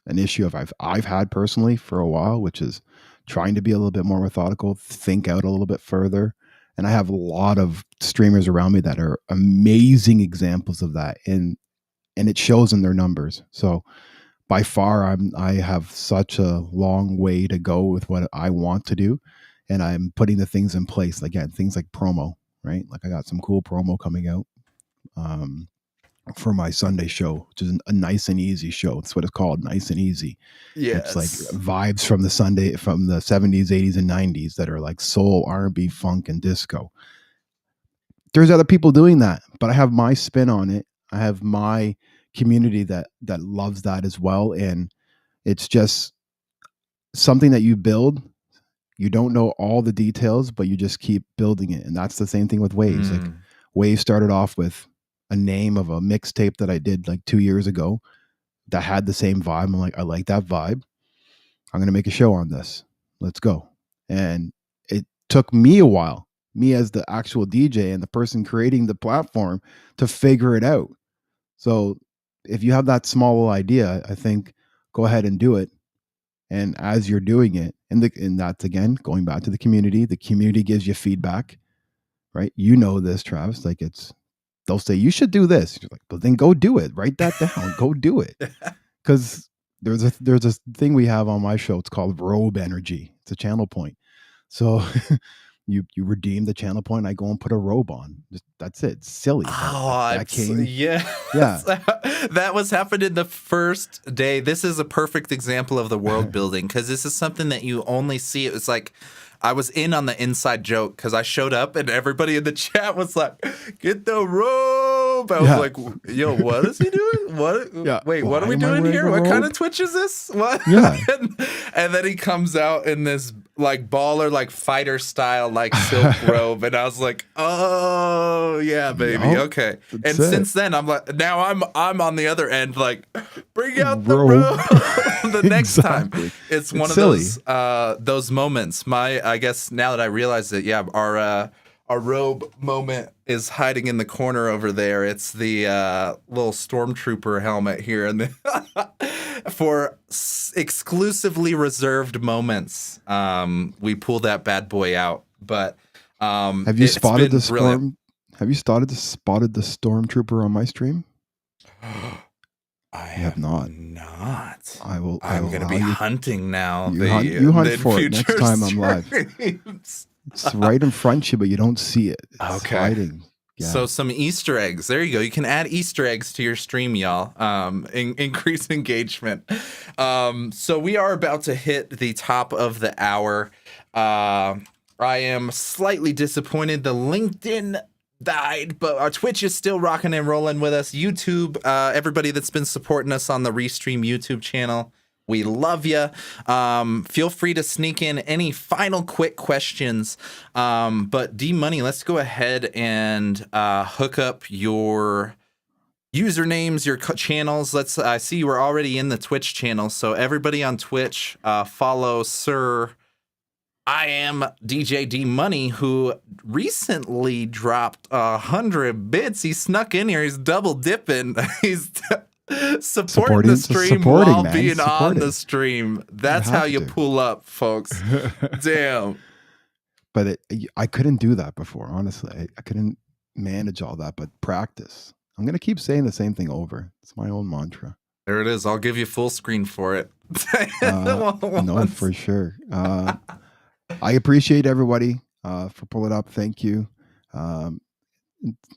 an issue I've had personally for a while, which is trying to be a little bit more methodical, think out a little bit further. And I have a lot of streamers around me that are amazing examples of that. And it shows in their numbers. So by far, I have such a long way to go with what I want to do. And I'm putting the things in place. Again, things like promo, right? Like I got some cool promo coming out for my Sunday show, which is a nice and easy show. That's what it's called, nice and easy. Yes. It's like vibes from the 70s, 80s, and 90s that are like soul, R&B, funk, and disco. There's other people doing that, but I have my spin on it. I have my community that loves that as well. And it's just something that you build. You don't know all the details, but you just keep building it. And that's the same thing with Waves. Like Waves started off with a name of a mixtape that I did like 2 years ago that had the same vibe. I'm like, I like that vibe. I'm going to make a show on this. Let's go. And it took me a while, me as the actual DJ and the person creating the platform, to figure it out. So if you have that small idea, I think go ahead and do it. And as you're doing it, and that's again going back to the community gives you feedback, right? You know this, Travis. Like they'll say you should do this. You're like, but then go do it. Write that down. Go do it. Because there's a thing we have on my show. It's called robe energy. It's a channel point. So you redeem the channel point. I go and put a robe on. That's it. It's silly. That came. Yeah. That was happening the first day. This is a perfect example of the world building, because this is something that you only see. It was like I was in on the inside joke because I showed up and everybody in the chat was like, "Get the robe." robe. I was like, yo, what is he doing? What? Yeah. Wait, what are Why we am I doing wearing here? a What kind robe? of Twitch is this? What? Yeah. and then he comes out in this like baller, like fighter style, like silk robe. And I was like, oh yeah, baby. Yup, Okay. And that's it. since then now I'm on the other end, like, bring out the Robe. robe the next time. Exactly. It's one of silly. those moments. I guess now that I realize it, yeah, our robe moment is hiding in the corner over there. It's the little stormtrooper helmet here, and for exclusively reserved moments, we pull that bad boy out. But Have you spotted the brilliant. Have you spotted the stormtrooper on my stream? I have not. I will. I'm going to be hunting now. You hunt for it next time I'm live. It's right in front of you, but you don't see it. It's hiding. Yeah. So some Easter eggs. There you go. You can add Easter eggs to your stream, y'all. Increase engagement. So we are about to hit the top of the hour. I am slightly disappointed. The LinkedIn died, but our Twitch is still rocking and rolling with us. YouTube, everybody that's been supporting us on the Restream YouTube channel, we love you. Feel free to sneak in any final quick questions. But D.Money, let's go ahead and hook up your usernames, your channels. I see you were already in the Twitch channel, so everybody on Twitch, follow Sir I am DJ D.Money, who recently dropped 100 bits. He snuck in here. He's double dipping. He's supporting the stream while being on the stream. That's how you pull up, folks. Damn. But I couldn't do that before, honestly. I couldn't manage all that, but practice. I'm going to keep saying the same thing over. It's my own mantra. There it is. I'll give you full screen for it. No, for sure. I appreciate everybody for pulling up. Thank you.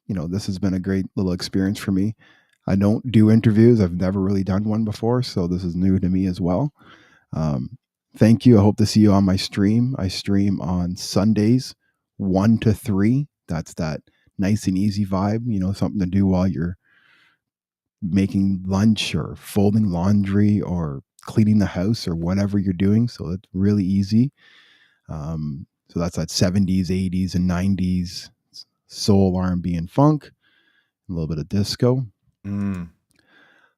This has been a great little experience for me. I don't do interviews. I've never really done one before, so this is new to me as well. Thank you. I hope to see you on my stream. I stream on Sundays, 1 to 3. That's that nice and easy vibe, something to do while you're making lunch or folding laundry or cleaning the house or whatever you're doing. So it's really easy. So that's that 70s, 80s, and 90s soul, R&B, and funk. A little bit of disco.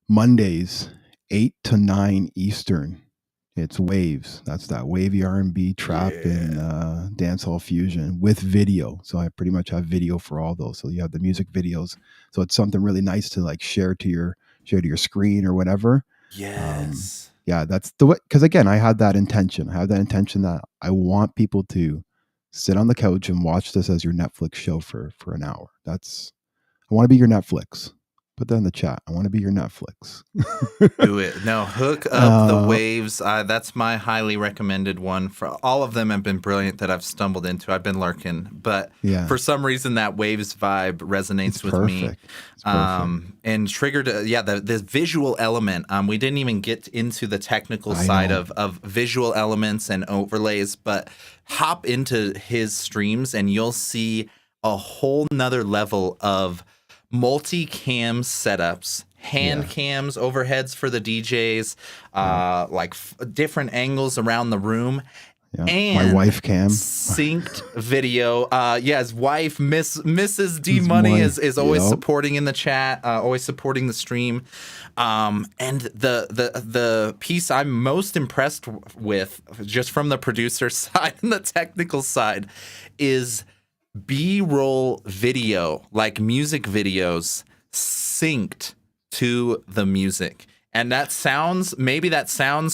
Mondays, 8 to 9 Eastern. It's waves. That's that wavy R&B, trap, and dancehall fusion with video. So I pretty much have video for all those. So you have the music videos. So it's something really nice to like share to your screen or whatever. Yes. Yeah, that's the way. Because again, I had that intention. I have that intention that I want people to sit on the couch and watch this as your Netflix show for an hour. I want to be your Netflix. Put that in the chat. I want to be your Netflix. Do it. No, hook up the waves. That's my highly recommended one. For all of them have been brilliant that I've stumbled into. I've been lurking, but for some reason that waves vibe resonates with me. And triggered. The visual element. We didn't even get into the technical side of visual elements and overlays, but hop into his streams and you'll see a whole nother level of multi-cam setups, hand cams, overheads for the DJs, different angles around the room. Yeah. And my wife cam synced video. His wife, Mrs. D.Money is always supporting in the chat, always supporting the stream. And the piece I'm most impressed with, just from the producer side and the technical side, is B-roll video, like music videos, synced to the music. And that sounds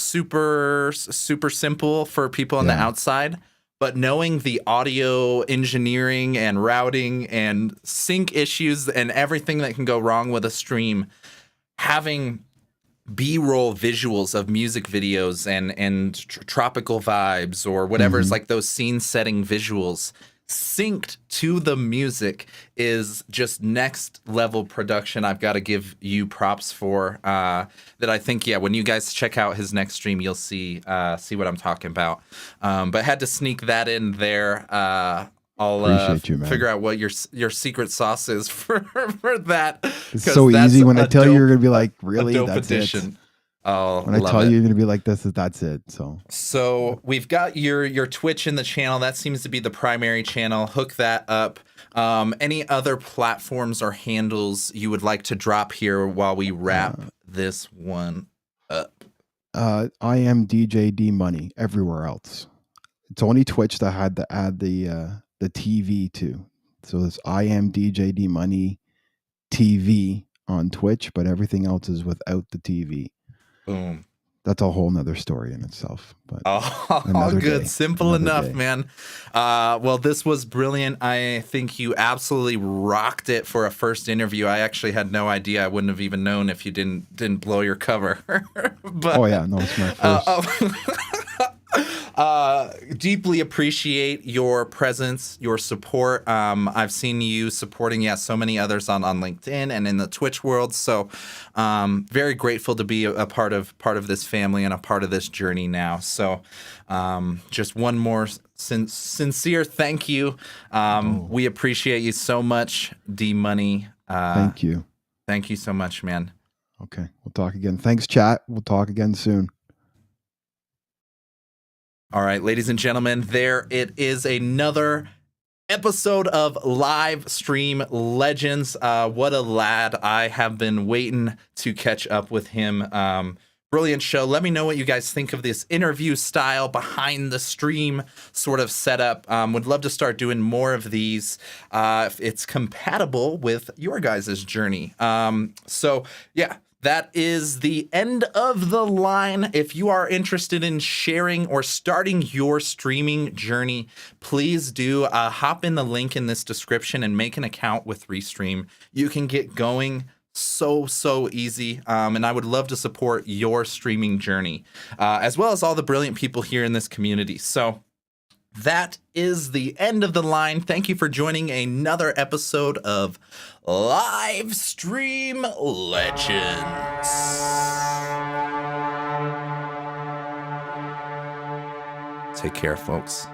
super simple for people on the outside, but knowing the audio engineering and routing and sync issues and everything that can go wrong with a stream, having B-roll visuals of music videos and tropical vibes or whatever is like those scene setting visuals synced to the music is just next level production. I've got to give you props for that. I think when you guys check out his next stream, you'll see what I'm talking about. But had to sneak that in there. I'll Appreciate you, man. figure out what your secret sauce is for that. It's so easy. When I tell you, you're gonna be like, really? Dope That's addition. it. Oh, when I tell you, you're gonna be like, that's it. So we've got your Twitch in the channel. That seems to be the primary channel. Hook that up. Any other platforms or handles you would like to drop here while we wrap this one up? I am DJ D.Money everywhere else. It's only Twitch that had to add the TV too. So it's I am DJ D.Money TV on Twitch, but everything else is without the TV. Boom. That's a whole nother story in itself. But all good. Simple enough, man. Well, this was brilliant. I think you absolutely rocked it for a first interview. I actually had no idea. I wouldn't have even known if you didn't blow your cover. But, oh yeah, no, it's my first. Deeply appreciate your presence, your support. I've seen you supporting, so many others on LinkedIn and in the Twitch world. So, very grateful to be a part of this family and a part of this journey now. So, just one more sincere thank you. We appreciate you so much, D.Money. Thank you. Thank you so much, man. Okay, we'll talk again. Thanks, chat. We'll talk again soon. All right, ladies and gentlemen, there it is, another episode of Livestream Legends. What a lad. I have been waiting to catch up with him. Brilliant show. Let me know what you guys think of this interview style, behind the stream sort of setup. Would love to start doing more of these if it's compatible with your guys' journey. So, yeah. That is the end of the line. If you are interested in sharing or starting your streaming journey, please do hop in the link in this description and make an account with Restream. You can get going so easy, and I would love to support your streaming journey, as well as all the brilliant people here in this community. So that is the end of the line. Thank you for joining another episode of Livestream Legends. Take care, folks.